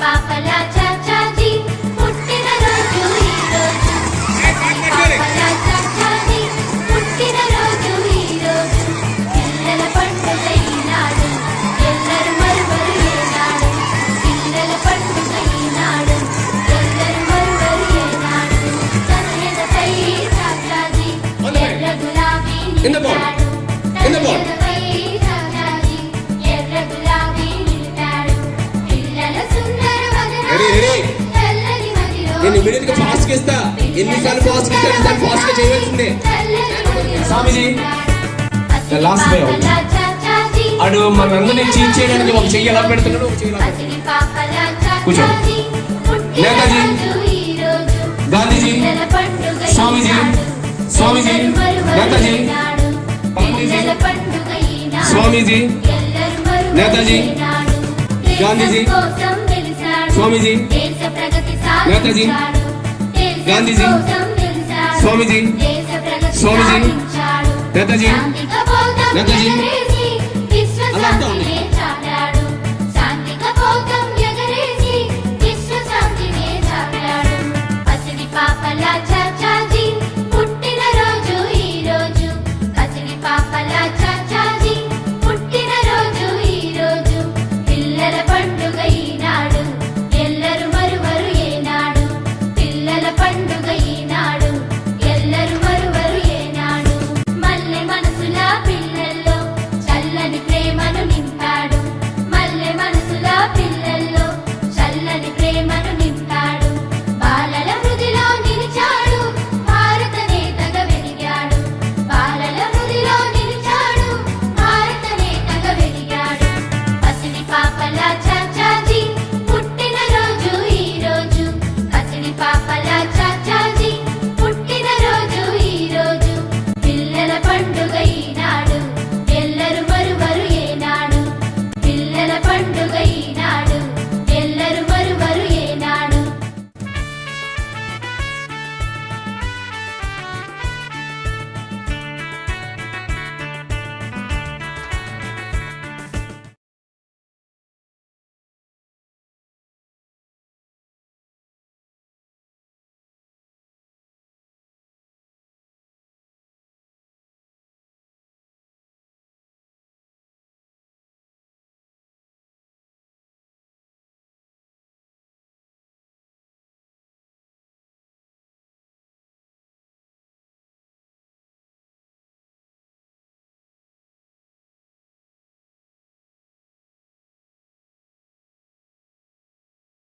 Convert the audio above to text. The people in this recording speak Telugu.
పాపలా చాచాజీ పుట్టినరోజు ఈరోజు. పాపలా చాచాజీ పుట్టినరోజు ఈరోజు. పిల్లల పండుగ ఈనాడు ఎల్లరు మరువరు ఏనాడు. పిల్లల పండుగ ఈనాడు ఎల్లరు మరువరు ఏనాడు. తన ఎదపై చాచాజీ ఎర్ర గులాబీ నిలిపాడు. తన ఎదపై చాచాజీ ఎర్ర గులాబీ నిలిపాడు. పిల్లల సుందర వదనాలు తెల్లని మదిలో నేను ఇమీడియట్ గా ఫాస్ట్ గా ఇస్తా. ఎన్నిసార్లు ఫాస్ట్ గా ఇస్తాను దాన్ని ఫాస్ట్ గా చేయవలసిందే. స్వామిజీ లాస్ట్ డే అడు మనందరినీ చీట్ చేయడానికి ఒక చెయ్యి ఎలా పెడుతున్నాడు, ఒక చెయ్యి ఎలా పెడుతున్నాడు. కూర్చో. నేతాజీ, గాంధీజీ, స్వామిజీ, స్వామిజీ, నేతాజీ, స్వామీజీ, నేతాజీ, గాంధీజీ, స్వామీజీ, నేతాజీ, గాంధీజీ, స్వామీజీ, స్వామీజీ, నేతాజీ, నేతాజీ అలా అంటా